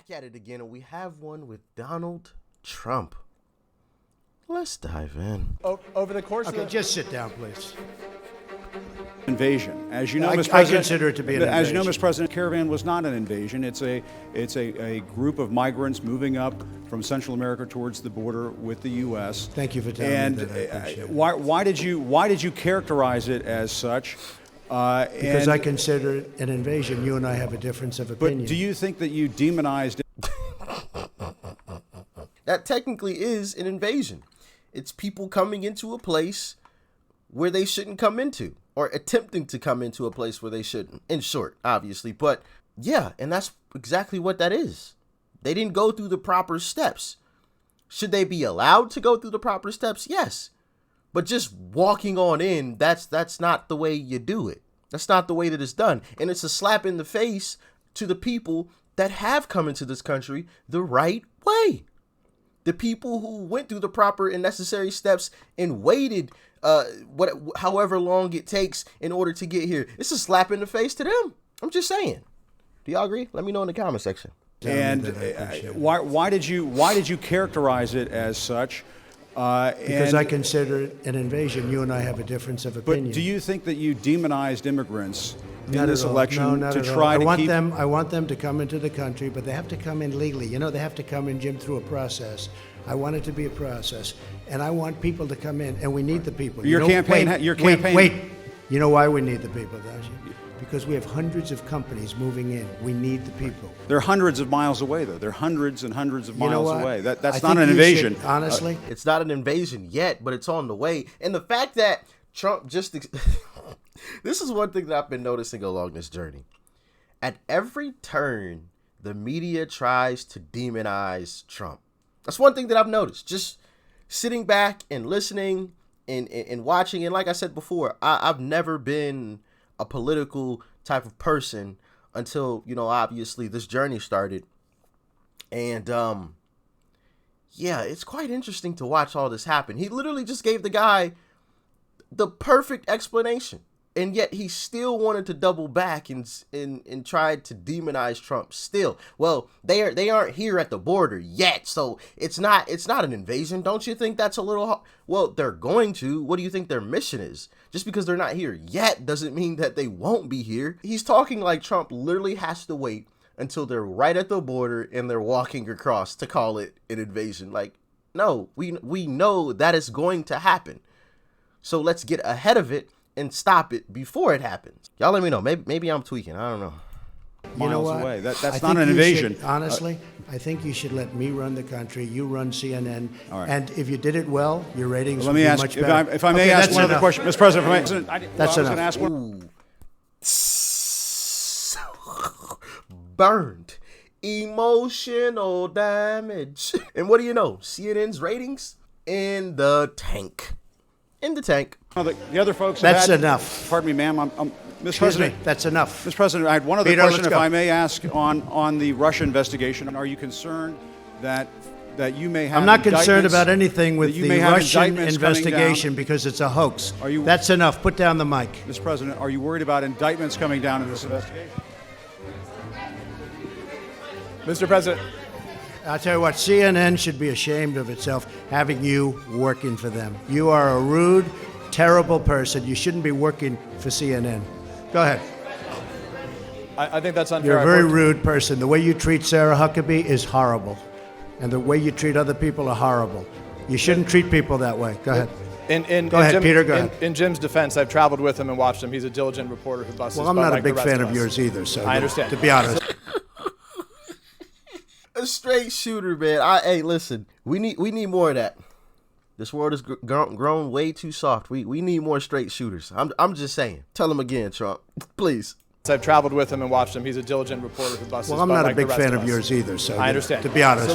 back at it again, and we have one with Donald Trump. Let's dive in. Over the course of the... just sit down, please. Invasion. As you know, Mr. I President, consider it to be an as you know, invasion. Mr. President, caravan was not an invasion. It's a group of migrants moving up from Central America towards the border with the U.S. Thank you for telling me that. I appreciate it. Why did you characterize it as such? Because I consider it an invasion. You and I have a difference of opinion. But do you think that you demonized That technically is an invasion. It's people coming into a place where they shouldn't come into, or attempting to come into a place where they shouldn't, in short, obviously. But yeah, and that's exactly what that is. They didn't go through the proper steps. Should they be allowed to go through the proper steps? Yes. But just walking on in, that's not the way you do it. That's not the way that it's done. And it's a slap in the face to the people that have come into this country the right way. The people who went through the proper and necessary steps and waited however long it takes in order to get here. It's a slap in the face to them. I'm just saying. Do y'all agree? Let me know in the comment section. and why did you characterize it as such? Because I consider it an invasion. You and I have a difference of opinion. But do you think that you demonized immigrants in Not this at all. election No, not to at try all. to keep? I want them to come into the country, but they have to come in legally. You know, they have to come in, Jim, through a process. I want it to be a process, and I want people to come in, and we need the people. Your campaign. Wait. You know why we need the people, don't you? Because we have hundreds of companies moving in. We need the people. They're hundreds of miles away, though. They're hundreds and hundreds of You know miles what? away. I That's think not an you invasion. should, honestly. It's not an invasion yet, but it's on the way. And the fact that Trump just... This is one thing that I've been noticing along this journey. At every turn, the media tries to demonize Trump. That's one thing that I've noticed. Just sitting back and listening and watching. And like I said before, I've never been a political type of person until, you know, obviously this journey started. And, yeah, it's quite interesting to watch all this happen. He literally just gave the guy the perfect explanation. And yet he still wanted to double back and tried to demonize Trump still. Well, they aren't here at the border yet, so it's not an invasion. Don't you think that's a little... Well, they're going to. What do you think their mission is? Just because they're not here yet doesn't mean that they won't be here. He's talking like Trump literally has to wait until they're right at the border and they're walking across to call it an invasion. Like, no, we know that is going to happen. So let's get ahead of it and stop it before it happens. Y'all let me know. Maybe I'm tweaking. I don't know. You know Miles what? away. That's I not think an you invasion. should, honestly, I think you should let me run the country. You run CNN. All right. And if you did it well, your ratings Let would me be ask, much if better. I may Okay, ask that's one other enough. question, Mr. President. That's I was enough. gonna ask one. Ooh. Burned. Emotional damage. And what do you know? CNN's ratings in the tank. In the tank. The other folks. That's have had, enough. Pardon me, ma'am. Mr. Excuse President. me, that's enough. Mr. President, I had one other Peter, question, let's if go. I may ask, on the Russia investigation. Are you concerned that you may have? I'm not concerned indictments- about anything with that you the may have Russian indictments coming investigation down? because it's a hoax. Are you- That's enough. Put down the mic. Mr. President, are you worried about indictments coming down in this investigation? Mr. President, I'll tell you what, CNN should be ashamed of itself having you working for them. You are a rude, terrible person. You shouldn't be working for CNN. Go ahead. I think that's unfair. You're a very rude person. The way you treat Sarah Huckabee is horrible. And the way you treat other people are horrible. You shouldn't treat people that way. Go ahead. Go ahead, Peter, go ahead. In Jim's defense, I've traveled with him and watched him. He's a diligent reporter who busts his Well, I'm butt not a like the big rest fan of of us. yours either, so I understand. to be honest. A straight shooter, man. Hey, listen. We need more of that. This world has grown way too soft. We need more straight shooters. I'm just saying. Tell him again, Trump. Please. I've traveled with him and watched him. He's a diligent reporter who busts Well, his I'm butt not a like the big rest fan of of us. yours either, so I understand. to be honest.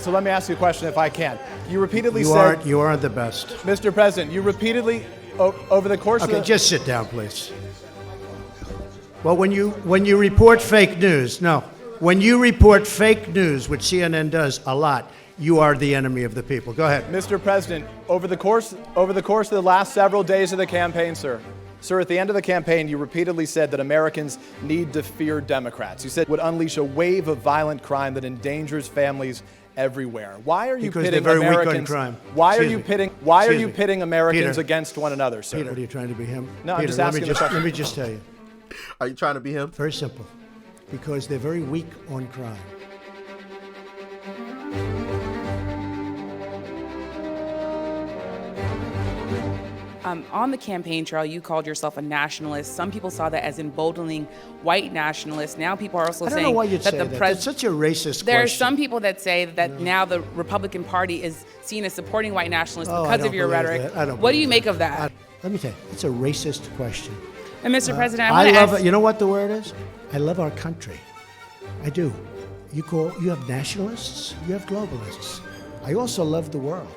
So let me ask you a question if I can. You repeatedly You aren't the best. Mr. President, you repeatedly over the course Okay, of the... just sit down, please. Well, when you report fake news, when you report fake news, which CNN does a lot, you are the enemy of the people. Go ahead. Mr. President, over the course of the last several days of the campaign, sir, Sir, at the end of the campaign, you repeatedly said that Americans need to fear Democrats. You said it would unleash a wave of violent crime that endangers families everywhere. Why are you Because pitting they're very weak on Americans? crime. Why are Excuse you me. pitting? Why are Excuse you me. pitting Americans Peter. against one another, sir? Peter, are you trying to be him? No, I'm Peter, just let asking me the question. let me just tell you. Are you trying to be him? Very simple. Because they're very weak on crime. On the campaign trail, you called yourself a nationalist. Some people saw that as emboldening white nationalists. Now people are also I don't saying know why you'd that say the that. president. That's such a racist There are question. some people that say that now the Republican Party is seen as supporting white nationalists Oh, I because don't of your believe rhetoric. that. I don't What do believe you make that. of that? Let me tell you, it's a racist question. And Mr. President, I I want to love ask. it. You know what the word is? I love our country. I do. You have nationalists, you have globalists. I also love the world.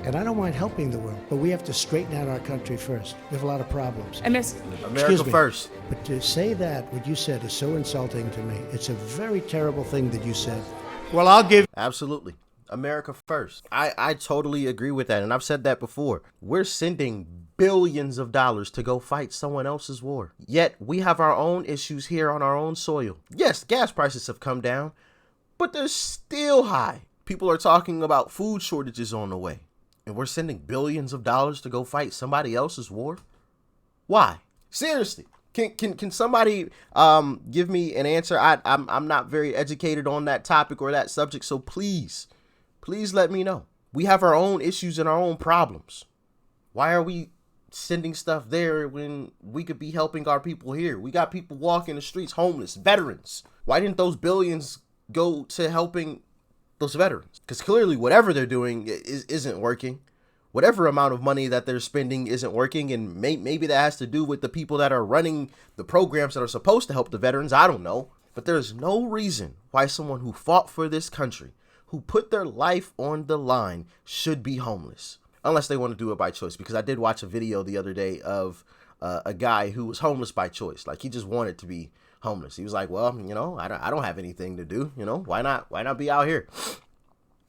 And I don't mind helping the world, but we have to straighten out our country first. We have a lot of problems. And Miss, America Excuse me. first. But to say that, what you said, is so insulting to me. It's a very terrible thing that you said. Well, I'll give. Absolutely. America first. I totally agree with that. And I've said that before. We're sending billions of dollars to go fight someone else's war. Yet we have our own issues here on our own soil. Yes, gas prices have come down, but they're still high. People are talking about food shortages on the way. And we're sending billions of dollars to go fight somebody else's war? Why? Seriously. Can somebody give me an answer? I'm not very educated on that topic or that subject, so please let me know. We have our own issues and our own problems. Why are we sending stuff there when we could be helping our people here? We got people walking the streets, homeless, veterans. Why didn't those billions go to helping those veterans? Because clearly whatever they're doing isn't working. Whatever amount of money that they're spending isn't working, and maybe that has to do with the people that are running the programs that are supposed to help the veterans. I don't know. But there's no reason why someone who fought for this country, who put their life on the line, should be homeless. Unless they want to do it by choice. Because I did watch a video the other day of a guy who was homeless by choice. Like, he just wanted to be homeless. He was like, well, I don't have anything to do. Why not be out here?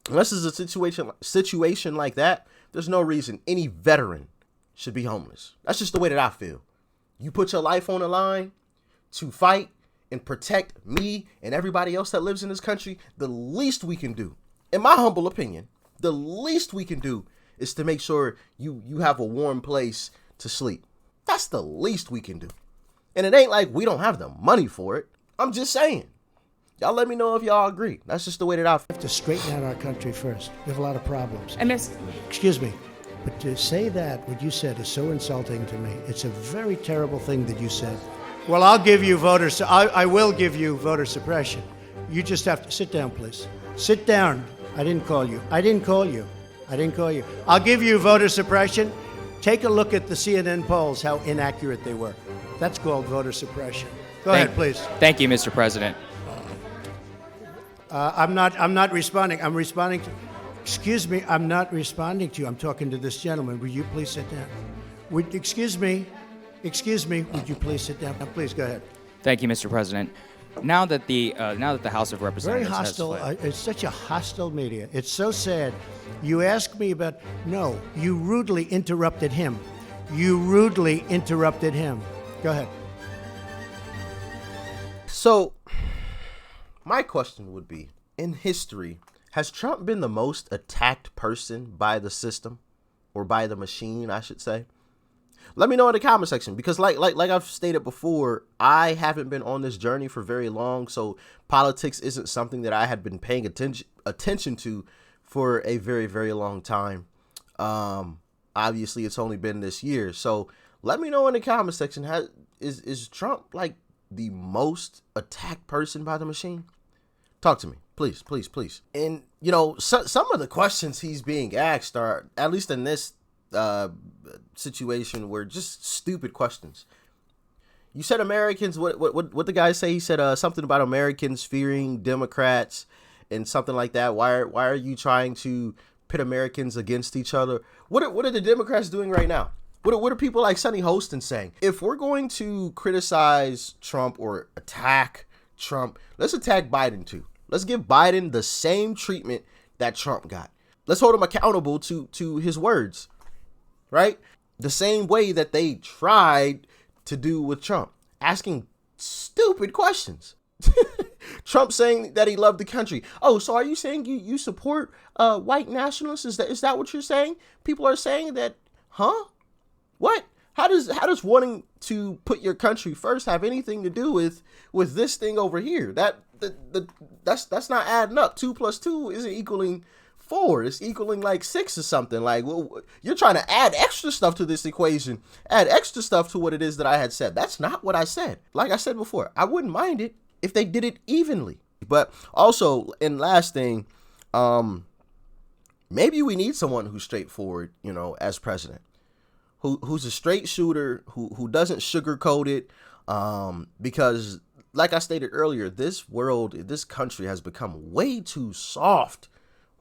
Unless it's a situation like that, there's no reason any veteran should be homeless. That's just the way that I feel. You put your life on the line to fight and protect me and everybody else that lives in this country. The least we can do, in my humble opinion, the least we can do is to make sure you have a warm place to sleep. That's the least we can do. And it ain't like we don't have the money for it. I'm just saying. Y'all let me know if y'all agree. That's just the way that I feel. We have to straighten out our country first. We have a lot of problems. and Miss, Excuse me. But to say that, what you said, is so insulting to me. It's a very terrible thing that you said. Well, I'll give you I will give you voter suppression. You just have to sit down, please. Sit down. I didn't call you. I'll give you voter suppression. Take a look at the CNN polls, how inaccurate they were. That's called voter suppression. Go ahead, please. Thank you, Mr. President. I'm not responding. I'm responding to. Excuse me. I'm not responding to you. I'm talking to this gentleman. Will you please sit down? Excuse me. Would you please sit down? Please go ahead. Thank you, Mr. President. Now that the House of Very Representatives hostile. has split, It's such a hostile media. It's so sad. You asked me about. No, you rudely interrupted him. Go ahead. So, my question would be, in history, has Trump been the most attacked person by the system, or by the machine, I should say? Let me know in the comment section, because like I've stated before, I haven't been on this journey for very long, so politics isn't something that I had been paying attention to for a very, very long time. Obviously, it's only been this year, so let me know in the comment section, is Trump like the most attacked person by the machine? Talk to me, please. And some of the questions he's being asked are, at least in this situation, were just stupid questions. You said Americans, what the guy say? He said something about Americans fearing Democrats and something like that. Why are you trying to pit Americans against each other? What are the Democrats doing right now? What are people like Sonny Hostin saying? If we're going to criticize Trump or attack Trump, let's attack Biden too. Let's give Biden the same treatment that Trump got. Let's hold him accountable to his words, right? The same way that they tried to do with Trump? Asking stupid questions. Trump saying that he loved the country. Oh, so are you saying you support white nationalists? Is that what you're saying? People are saying that, huh? What? How does wanting to put your country first have anything to do with this thing over here? That's not adding up. 2 + 2 isn't equaling 4. It's equaling like 6 or something. Like, well, you're trying to add extra stuff to this equation, add extra stuff to what it is that I had said. That's not what I said. Like I said before, I wouldn't mind it if they did it evenly. But also, and last thing, maybe we need someone who's straightforward, as president, who's a straight shooter, who doesn't sugarcoat it, because like I stated earlier, this country has become way too soft.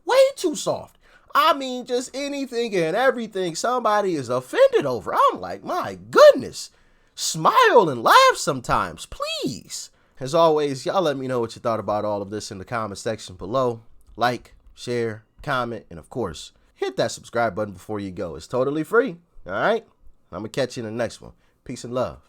Way too soft. I mean, just anything and everything somebody is offended over. I'm like, my goodness. Smile and laugh sometimes, please. As always, y'all let me know what you thought about all of this in the comment section below. Like, share, comment, and of course, hit that subscribe button before you go. It's totally free. All right? I'm going to catch you in the next one. Peace and love.